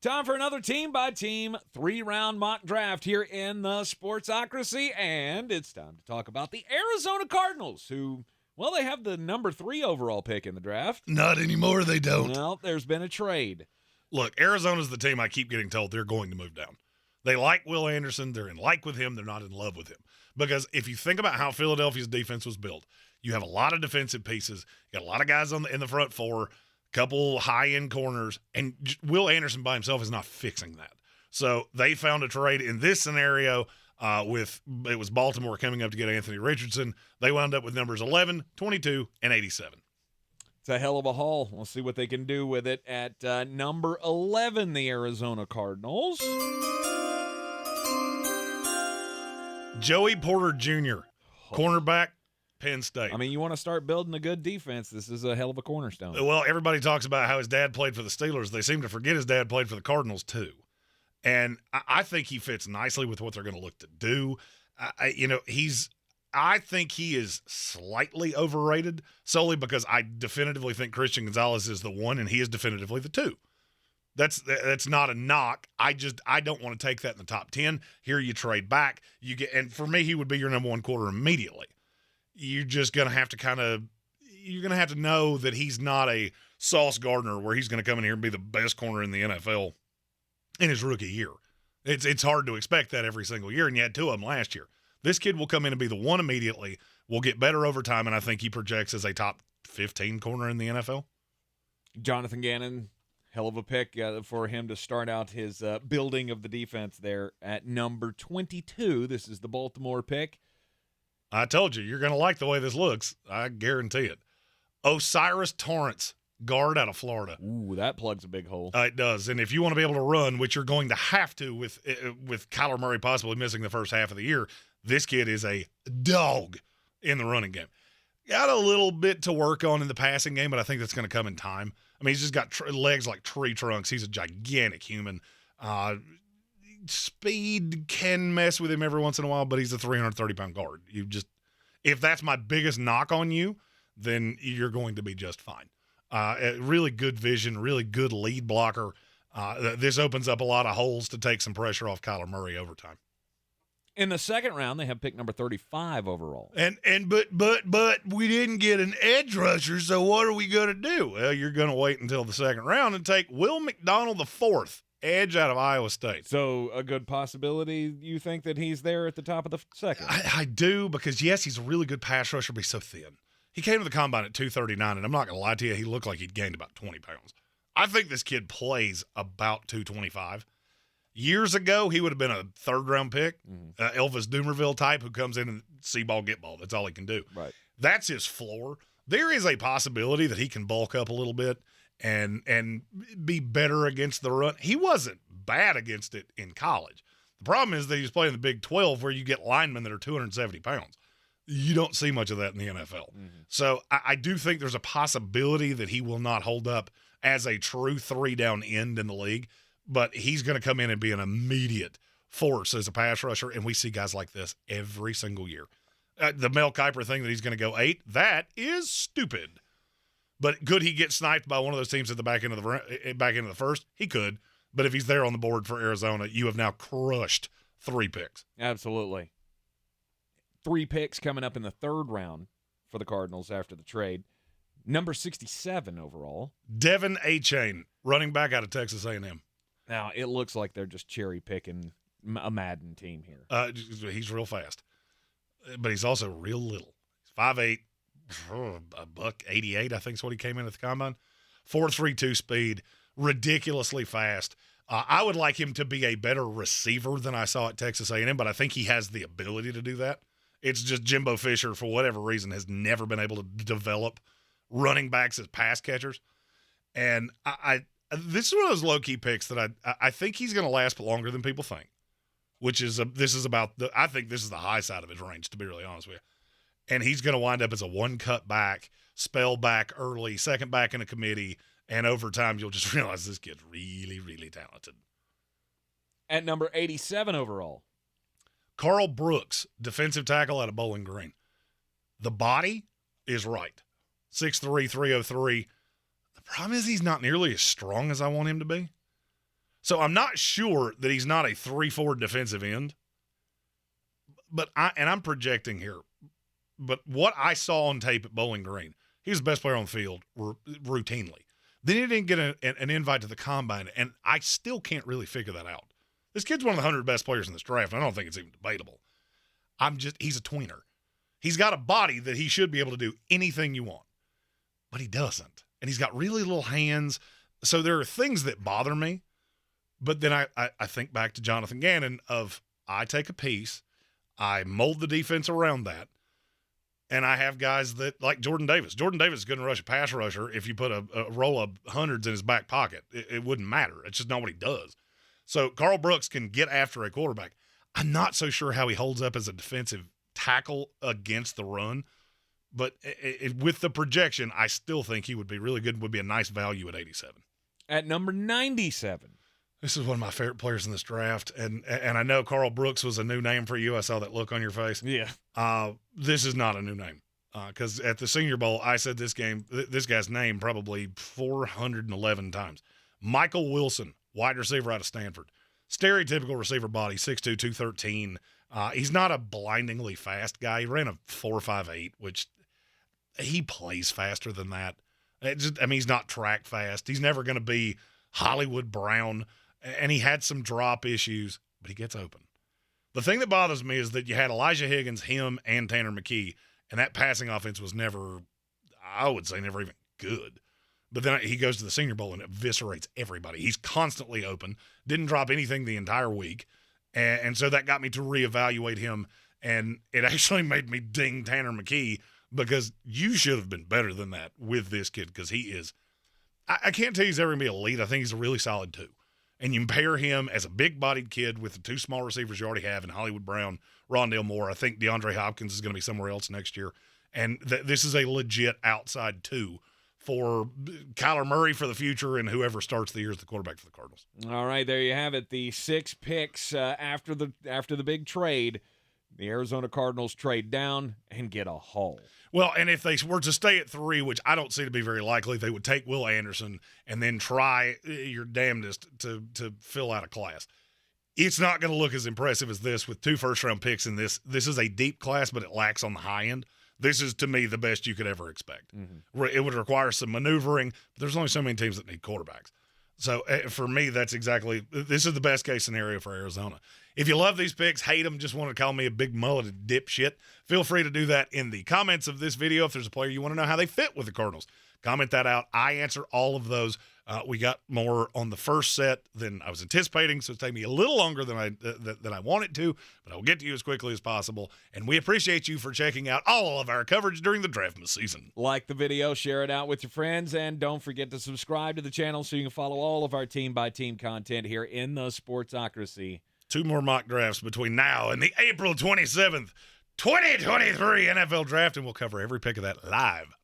Time for another team-by-team, three-round mock draft here in the Sportsocracy, and it's time to talk about the Arizona Cardinals, who, well, they have the number 3 overall pick in the draft. Not anymore, they don't. Well, there's been a trade. Look, Arizona's the team I keep getting told they're going to move down. They like Will Anderson. They're in like with him. They're not in love with him. Because if you think about how Philadelphia's defense was built, you have a lot of defensive pieces. You got a lot of guys in the front four, couple high-end corners, and Will Anderson by himself is not fixing that. So they found a trade in this scenario it was Baltimore coming up to get Anthony Richardson. They wound up with numbers 11, 22, and 87. It's a hell of a haul. We'll see what they can do with it at number 11, the Arizona Cardinals. Joey Porter Jr., cornerback, Penn State. I mean, you want to start building a good defense, this is a hell of a cornerstone. Well, everybody talks about how his dad played for the Steelers. They seem to forget his dad played for the Cardinals, too. And I think he fits nicely with what they're going to look to do. I think he is slightly overrated solely because I definitively think Christian Gonzalez is the 1 and he is definitively the 2. That's not a knock. I don't want to take that in the top 10. Here you trade back. And for me, he would be your number 1 quarter immediately. You're just going to have to know that he's not a Sauce Gardner where he's going to come in here and be the best corner in the NFL in his rookie year. It's hard to expect that every single year, and you had 2 of them last year. This kid will come in and be the 1 immediately, will get better over time, and I think he projects as a top 15 corner in the NFL. Jonathan Gannon, hell of a pick for him to start out his building of the defense there at number 22. This is the Baltimore pick. I told you, you're going to like the way this looks. I guarantee it. Osiris Torrance, guard out of Florida. Ooh, that plugs a big hole. It does. And if you want to be able to run, which you're going to have to with Kyler Murray possibly missing the first half of the year, this kid is a dog in the running game. Got a little bit to work on in the passing game, but I think that's going to come in time. I mean, he's just got legs like tree trunks. He's a gigantic human. Speed can mess with him every once in a while, but he's a 330-pound guard. If that's my biggest knock on you, then you're going to be just fine. Really good vision, really good lead blocker. This opens up a lot of holes to take some pressure off Kyler Murray over time. In the second round, they have pick number 35 overall. But we didn't get an edge rusher, so what are we going to do? Well, you're going to wait until the second round and take Will McDonald IV, edge out of Iowa State. So a good possibility you think that he's there at the top of the second? I do, because, yes, he's a really good pass rusher, but he's so thin. He came to the combine at 239, and I'm not going to lie to you, he looked like he'd gained about 20 pounds. I think this kid plays about 225. Years ago, he would have been a third-round pick, Elvis Dumerville type who comes in and see ball, get ball. That's all he can do. Right. That's his floor. There is a possibility that he can bulk up a little bit and be better against the run. He wasn't bad against it in college. The problem is that he's playing the Big 12 where you get linemen that are 270 pounds. You don't see much of that in the NFL. Mm-hmm. So I do think there's a possibility that he will not hold up as a true 3-down end in the league, but he's going to come in and be an immediate force as a pass rusher, and we see guys like this every single year. The Mel Kiper thing that he's going to go 8, that is stupid. But could he get sniped by one of those teams at the back end of the first? He could. But if he's there on the board for Arizona, you have now crushed 3 picks. Absolutely. 3 picks coming up in the third round for the Cardinals after the trade. Number 67 overall. Devin Achane, running back out of Texas A&M. Now, it looks like they're just cherry-picking a Madden team here. He's real fast. But he's also real little. He's 5'8", $188, I think is what he came in at the combine. 4.32 speed, ridiculously fast. I would like him to be a better receiver than I saw at Texas A&M, but I think he has the ability to do that. It's just Jimbo Fisher, for whatever reason, has never been able to develop running backs as pass catchers. And this is one of those low-key picks that I think he's going to last longer than people think, which is I think this is the high side of his range, to be really honest with you. And he's going to wind up as a one-cut back, spell back early, second back in a committee, and over time you'll just realize this kid's really, really talented. At number 87 overall. Carl Brooks, defensive tackle out of Bowling Green. The body is right. 6'3", 303. The problem is he's not nearly as strong as I want him to be. So I'm not sure that he's not a 3-4 defensive end. But I'm projecting here. But what I saw on tape at Bowling Green, he was the best player on the field routinely. Then he didn't get an invite to the combine, and I still can't really figure that out. This kid's one of the 100 best players in this draft. I don't think it's even debatable. He's a tweener. He's got a body that he should be able to do anything you want, but he doesn't. And he's got really little hands. So there are things that bother me. But then I think back to Jonathan Gannon of I take a piece, I mold the defense around that, and I have guys that like Jordan Davis. Jordan Davis is going to rush a pass rusher if you put a roll of hundreds in his back pocket. It wouldn't matter. It's just not what he does. So Carl Brooks can get after a quarterback. I'm not so sure how he holds up as a defensive tackle against the run, but with the projection, I still think he would be really good, would be a nice value at 87. At number 97. This is one of my favorite players in this draft, and I know Carl Brooks was a new name for you. I saw that look on your face. Yeah. This is not a new name because at the Senior Bowl, I said this guy's name probably 411 times. Michael Wilson, wide receiver out of Stanford. Stereotypical receiver body, 6'2", 213. He's not a blindingly fast guy. He ran a 4.58, which he plays faster than that. He's not track fast. He's never going to be Hollywood Brown. And he had some drop issues, but he gets open. The thing that bothers me is that you had Elijah Higgins, him, and Tanner McKee, and that passing offense was never, I would say, never even good. But then he goes to the Senior Bowl and eviscerates everybody. He's constantly open, didn't drop anything the entire week, and so that got me to reevaluate him, and it actually made me ding Tanner McKee because you should have been better than that with this kid because he is – I can't tell you he's ever going to be elite. I think he's a really solid 2. And you pair him as a big-bodied kid with the 2 small receivers you already have in Hollywood Brown, Rondale Moore. I think DeAndre Hopkins is going to be somewhere else next year. And this is a legit outside 2 for Kyler Murray for the future and whoever starts the year as the quarterback for the Cardinals. All right, there you have it. The 6 picks after the big trade. The Arizona Cardinals trade down and get a haul. Well, and if they were to stay at 3, which I don't see to be very likely, they would take Will Anderson and then try your damnedest to fill out a class. It's not going to look as impressive as this with 2 first-round picks in this. This is a deep class, but it lacks on the high end. This is, to me, the best you could ever expect. Mm-hmm. It would require some maneuvering, but there's only so many teams that need quarterbacks. So, for me, this is the best-case scenario for Arizona. If you love these picks, hate them, just want to call me a big mulleted dipshit, feel free to do that in the comments of this video. If there's a player you want to know how they fit with the Cardinals, comment that out. I answer all of those. We got more on the first set than I was anticipating, so it's taking me a little longer than I want it to, but I will get to you as quickly as possible. And we appreciate you for checking out all of our coverage during the draft season. Like the video, share it out with your friends, and don't forget to subscribe to the channel so you can follow all of our team-by-team content here in the Sportsocracy. 2 more mock drafts between now and the April 27th, 2023 NFL Draft, and we'll cover every pick of that live